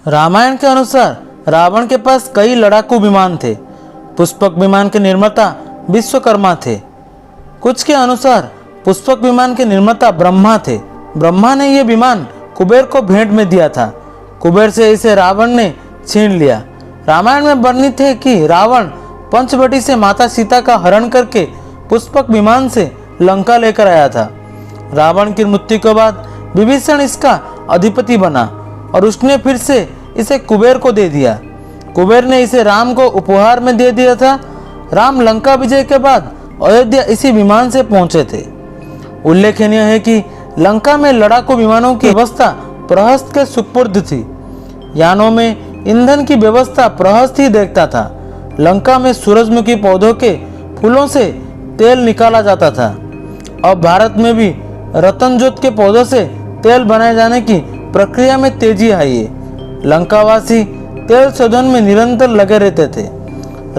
रामायण के अनुसार रावण के पास कई लड़ाकू विमान थे। पुष्पक विमान के निर्माता विश्वकर्मा थे। कुछ के अनुसार पुष्पक विमान के निर्माता ब्रह्मा थे। ब्रह्मा ने यह विमान कुबेर को भेंट में दिया था। कुबेर से इसे रावण ने छीन लिया। रामायण में वर्णित है कि रावण पंचवटी से माता सीता का हरण करके पुष्पक विमान से लंका लेकर आया था। रावण की मृत्यु के बाद विभीषण इसका अधिपति बना और उसने फिर से इसे कुबेर को दे दिया। कुबेर ने इसे राम को उपहार में दे दिया था। राम लंका विजय के बाद अयोध्या इसी विमान से पहुंचे थे। उल्लेखनीय है कि लंका में लड़ाकू विमानों की व्यवस्था प्रहस्त के सुपुर्द थी। यानों में ईंधन की व्यवस्था प्रहस्त ही देखता था। लंका में सूरजमुखी पौधों के फूलों से तेल निकाला जाता था। अब भारत में भी रतनजोत के पौधों से तेल बनाए जाने की प्रक्रिया में तेजी आई है। लंकावासी तेल शोधन में निरंतर लगे रहते थे।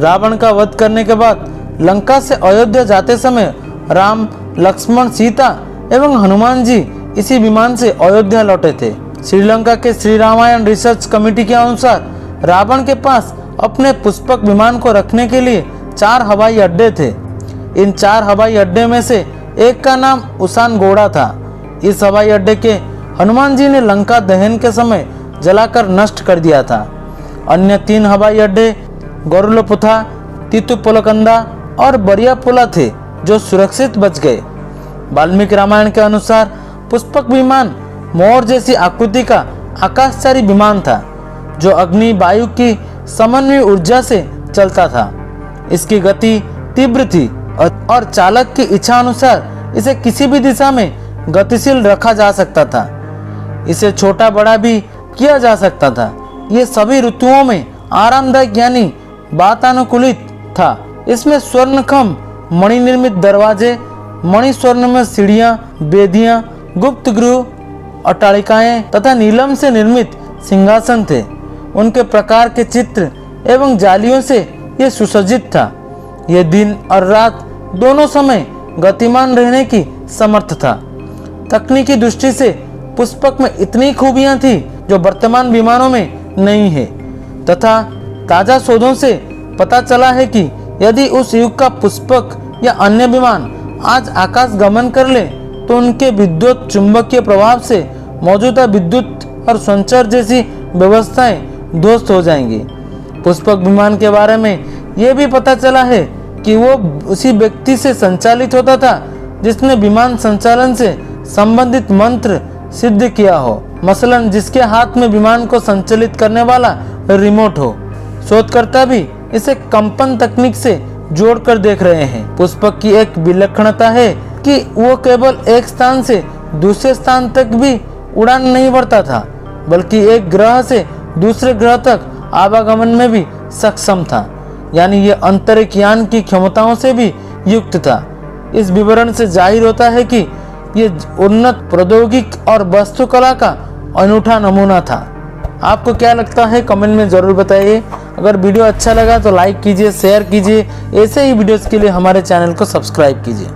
रावण का वध करने के बाद लंका से अयोध्या जाते समय राम, लक्ष्मण, सीता एवं हनुमान जी इसी विमान से अयोध्या लौटे थे। श्रीलंका के श्री रामायण रिसर्च कमेटी के अनुसार रावण के पास अपने पुष्पक विमान को रखने के लिए 4 हवाई अड्डे थे। इन 4 हवाई अड्डे में से एक का नाम उसानगोड़ा था। इस हवाई अड्डे के हनुमान जी ने लंका दहन के समय जलाकर नष्ट कर दिया था। अन्य 3 हवाई अड्डे गरुलपुथा, तीतुपुलकंदा और बरियापुला थे जो सुरक्षित बच गए। वाल्मीकि रामायण के अनुसार पुष्पक विमान मोर जैसी आकृति का आकाशचारी विमान था जो अग्नि वायु की समन्वय ऊर्जा से चलता था। इसकी गति तीव्र थी और चालक की इच्छा अनुसार इसे किसी भी दिशा में गतिशील रखा जा सकता था। इसे छोटा बड़ा भी किया जा सकता था। ये सभी ऋतुओं में आरामदायक यानी वातानुकूलित था। इसमें स्वर्णखंभ, मणि निर्मित दरवाजे, मणि स्वर्ण में सीढ़ियां, बेदियां, गुप्त गृह, अट्टालिकाएं तथा नीलम से निर्मित सिंहासन थे। उनके प्रकार के चित्र एवं जालियों से यह सुसज्जित था। यह दिन और रात दोनों समय गतिमान रहने की समर्थ था। तकनीकी दृष्टि से पुष्पक में इतनी खूबियां थी जो वर्तमान विमानों में नहीं है तथा ताजा शोधों से पता चला है कि यदि उस युग का पुष्पक या अन्य विमान आज आकाश गमन कर ले तो उनके विद्युत चुंबकीय प्रभाव से मौजूदा विद्युत और संचार जैसी व्यवस्थाएं ध्वस्त हो जाएंगी। पुष्पक विमान के बारे में यह भी पता चला है कि वो उसी व्यक्ति से संचालित होता था जिसने विमान संचालन से संबंधित मंत्र सिद्ध किया हो, मसलन जिसके हाथ में विमान को संचालित करने वाला रिमोट हो। शोधकर्ता भी इसे कंपन तकनीक से जोड़कर देख रहे हैं। पुष्पक की एक विलक्षणता है कि वो केवल एक स्थान से दूसरे स्थान तक भी उड़ान नहीं भरता था बल्कि एक ग्रह से दूसरे ग्रह तक आवागमन में भी सक्षम था, यानी ये अंतरिक्ष यान की क्षमताओं से भी युक्त था। इस विवरण से जाहिर होता है कि ये उन्नत प्रौद्योगिकी और वास्तुकला का अनूठा नमूना था। आपको क्या लगता है कमेंट में ज़रूर बताइए। अगर वीडियो अच्छा लगा तो लाइक कीजिए, शेयर कीजिए। ऐसे ही वीडियोस के लिए हमारे चैनल को सब्सक्राइब कीजिए।